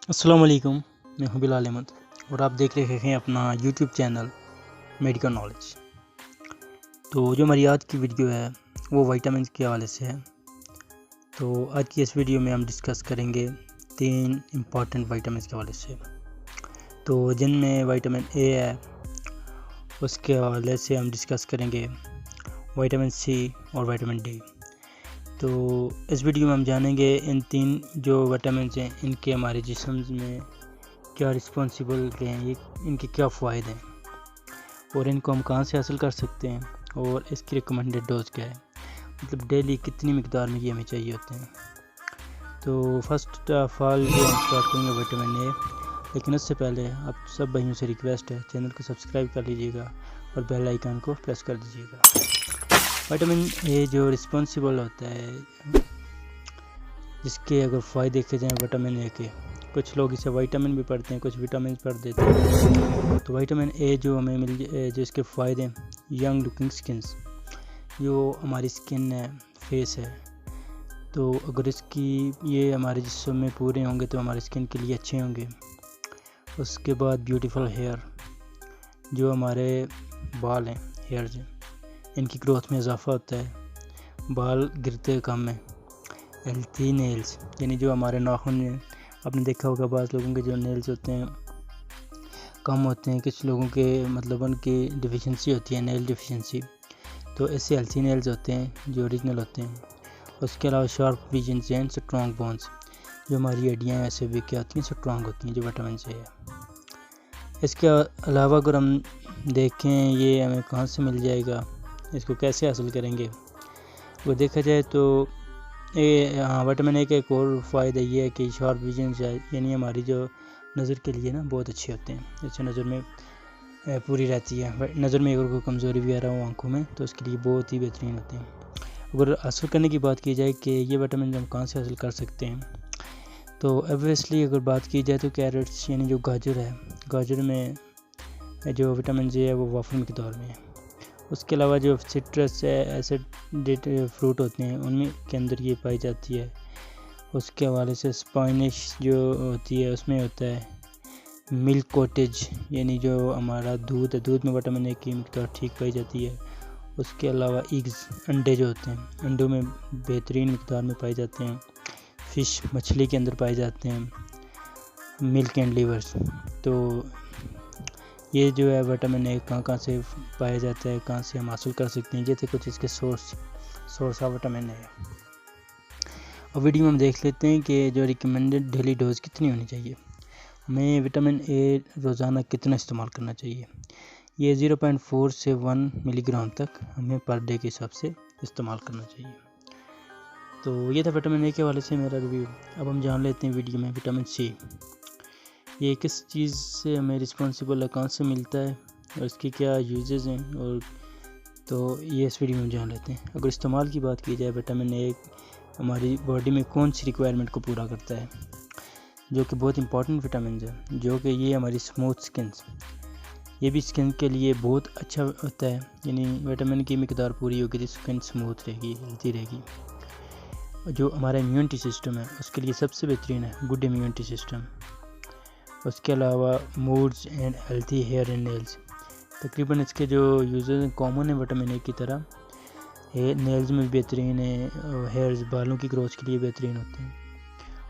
अस्सलाम वालेकुम। मैं हूं बिलाल अहमद और आप देख रहे हैं अपना यूट्यूब चैनल मेडिकल नॉलेज। तो जो हमारी आज की वीडियो है वो विटामिन के हवाले से है। तो आज की इस वीडियो में हम डिस्कस करेंगे 3 इम्पॉर्टेंट विटामिन के हवाले से। तो जिनमें विटामिन ए है, उसके हवाले से हम डिस्कस करेंगे विटामिन सी और विटामिन डी। तो इस वीडियो में हम जानेंगे इन 3 जो विटामिन हैं इनके हमारे जिस्म में क्या रिस्पॉन्सिबल हैं, ये इनके क्या फ़ायदे हैं और इनको हम कहाँ से हासिल कर सकते हैं और इसकी रिकमेंडेड डोज क्या है, मतलब डेली कितनी मिकदार में ये हमें चाहिए होते हैं। तो फर्स्ट ऑफ ऑल जो हम स्टार्ट करेंगे विटामिन ए, लेकिन उससे पहले आप सब भाइयों से रिक्वेस्ट है चैनल को सब्सक्राइब कर लीजिएगा और बेल आइकन को प्रेस कर दीजिएगा। विटामिन ए जो रिस्पॉन्सिबल होता है, जिसके अगर फ़ायदे देखे जाएँ विटामिन ए के, कुछ लोग इसे विटामिन भी पढ़ते हैं, कुछ विटामिन पढ़ देते हैं। तो विटामिन ए जो हमें जो इसके फ़ायदे, यंग लुकिंग स्किन्स, जो हमारी स्किन है, फेस है, तो अगर इसकी ये हमारे जिस्म में पूरे होंगे तो हमारी स्किन के लिए अच्छे होंगे। उसके बाद ब्यूटीफुल हेयर, जो हमारे बाल हैं, हेयर्स हैं, इनकी ग्रोथ में इजाफा होता है, बाल गिरते कम हैं। हेल्थी नेल्स, यानी जो हमारे नाखून हैं, आपने देखा होगा बाज़ लोगों के जो नेल्स होते हैं कम होते हैं, कुछ लोगों के मतलब उनकी डिफिशेंसी होती है, नेल डिफिशेंसी, तो ऐसे हेल्थी नेल्स होते हैं जो ओरिजिनल होते हैं। उसके अलावा sharp vision and strong bones, जो हमारी हड्डियाँ ऐसे भी क्या होती हैं, स्ट्रॉन्ग होती हैं, जो विटामिन से है। इसके अलावा अगर हम देखें ये हमें कहाँ से मिल जाएगा, इसको कैसे हासिल करेंगे, वो देखा जाए तो विटामिन ए का एक और फ़ायदा ये है कि शार्प विजन, यानी हमारी जो नज़र के लिए ना बहुत अच्छे होते हैं, इससे नज़र में पूरी रहती है। नज़र में अगर कोई कमज़ोरी भी आ रहा हो आँखों में तो उसके लिए बहुत ही बेहतरीन होते हैं। अगर हासिल करने की बात की जाए कि ये विटामिन हम कहाँ से हासिल कर सकते हैं, तो ऑब्वियसली अगर बात की जाए तो कैरेट्स, यानी जो गाजर है, गाजर में जो विटामिन ए है वो वाफर मकदार में है। उसके अलावा जो सिट्रस है, एसिड फ्रूट होते हैं, उनमें के अंदर ये पाई जाती है। उसके हवाले से स्पाइनिश जो होती है उसमें होता है। मिल्क कॉटेज, यानी जो हमारा दूध है, दूध में विटामिन ए की मिकदार ठीक पाई जाती है। उसके अलावा एग्स, अंडे जो होते हैं, अंडों में बेहतरीन मिकदार में पाए जाते हैं। फ़िश, मछली के अंदर पाए जाते हैं। मिल्क एंड लीवर्स, तो ये जो है विटामिन ए कहाँ से पाया जाता है, कहाँ से हम हासिल कर सकते हैं, ये थे कुछ इसके सोर्स ऑफ विटामिन ए। और वीडियो में हम देख लेते हैं कि जो रिकमेंडेड डेली डोज कितनी होनी चाहिए, हमें विटामिन ए रोज़ाना कितना इस्तेमाल करना चाहिए। ये 0.4 से 1 मिलीग्राम तक हमें पर डे के हिसाब से इस्तेमाल करना चाहिए। तो ये था विटामिन ए के हवाले से मेरा रिव्यू। अब हम जान लेते हैं वीडियो में विटामिन सी, ये किस चीज़ से हमें रिस्पॉन्सिबल है, कहाँ से मिलता है और इसके क्या यूजेस हैं, और तो ये इस वीडियो में जान लेते हैं। अगर इस्तेमाल की बात की जाए, विटामिन ए हमारी बॉडी में कौन सी रिक्वायरमेंट को पूरा करता है, जो कि बहुत इंपॉर्टेंट विटामिन है, जो कि ये हमारी स्मूथ स्किन, ये भी स्किन के लिए बहुत अच्छा होता है। यानी विटामिन की मिकदार पूरी होगी तो स्किन स्मूथ रहेगी, हेल्थी रहेगी। जो हमारा इम्यूनिटी सिस्टम है उसके लिए सबसे बेहतरीन है, गुड इम्यूनिटी सिस्टम। उसके अलावा moods and healthy hair and nails, तकरीबन इसके जो यूजेस कॉमन है विटामिन ए की तरह, नेल्स में बेहतरीन है, हेयर्स, बालों की ग्रोथ के लिए बेहतरीन होते हैं।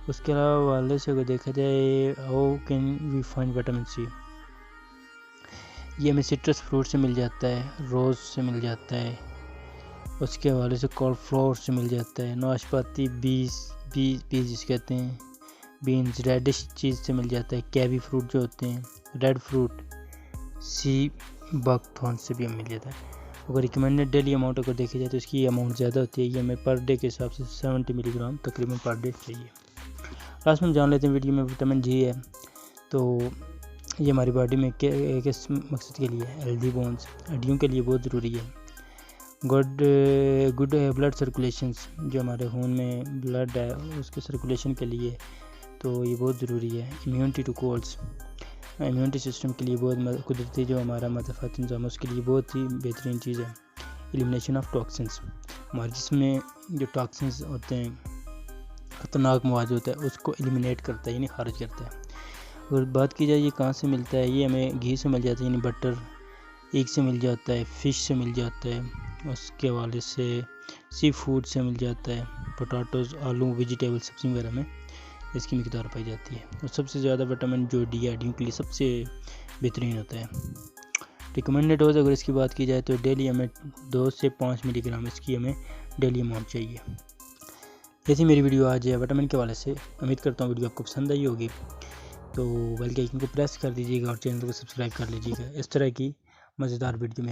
उसके अलावा वाले से अगर देखा जाए, how can we find vitamin C, ये हमें सिट्रस फ्रूट से मिल जाता है, रोज़ से मिल जाता है, उसके हवाले से कॉलीफ्लावर से मिल जाता है, नाशपाती, बीज कहते हैं, बीन्स, रेडिश चीज़ से मिल जाता है, कैवी फ्रूट जो होते हैं, रेड फ्रूट, सी बकथॉर्न से भी मिल जाता है। अगर रिकमेंडेड डेली अमाउंट अगर देखी जाए तो इसकी अमाउंट ज़्यादा होती है, ये हमें पर डे के हिसाब से 70 मिलीग्राम तकरीबन पर डे चाहिए। लास्ट में जान लेते हैं वीडियो में विटामिन जी है, तो ये हमारी बॉडी में किस मकसद के लिए है, हेल्दी बोन्स, हड्डियों के लिए बहुत ज़रूरी है। गुड ब्लड सर्कुलेशंस, जो हमारे खून में ब्लड है उसके सर्कुलेशन के लिए तो ये बहुत ज़रूरी है। Immunity to colds, immunity system के लिए बहुत कुदरती जो हमारा मदफ़ात इंजाम उसके लिए बहुत ही बेहतरीन चीज़ है। एलिमिनेशन ऑफ टॉक्सिन्स, हमारे जिसम में जो टॉक्सिन्स होते हैं ख़तरनाक मवाद होता है उसको एलिमिनेट करता है, यानी खारिज करता है। अगर बात की जाए ये कहाँ से मिलता है, ये हमें घी से मिल जाता है, यानी बटर, एग से मिल जाता है, फ़िश से मिल जाता है, उसके हवाले से सी फूड से मिल जाता है, पोटाटोज़, आलू, वेजिटेबल, सब्ज़ी वगैरह में इसकी मिकदार पाई जाती है। और सबसे ज़्यादा विटामिन जो डी हड्डियों के लिए सबसे बेहतरीन होता है। रिकमेंडेड डोज अगर इसकी बात की जाए तो डेली हमें 2 से 5 मिलीग्राम इसकी हमें डेली अमाउंट चाहिए। ऐसी मेरी वीडियो आज है विटामिन के हवाले से। उम्मीद करता हूँ वीडियो आपको पसंद आई होगी, तो बेल के आइकन को प्रेस कर दीजिएगा और चैनल को सब्सक्राइब कर लीजिएगा। इस तरह की मज़ेदार वीडियो में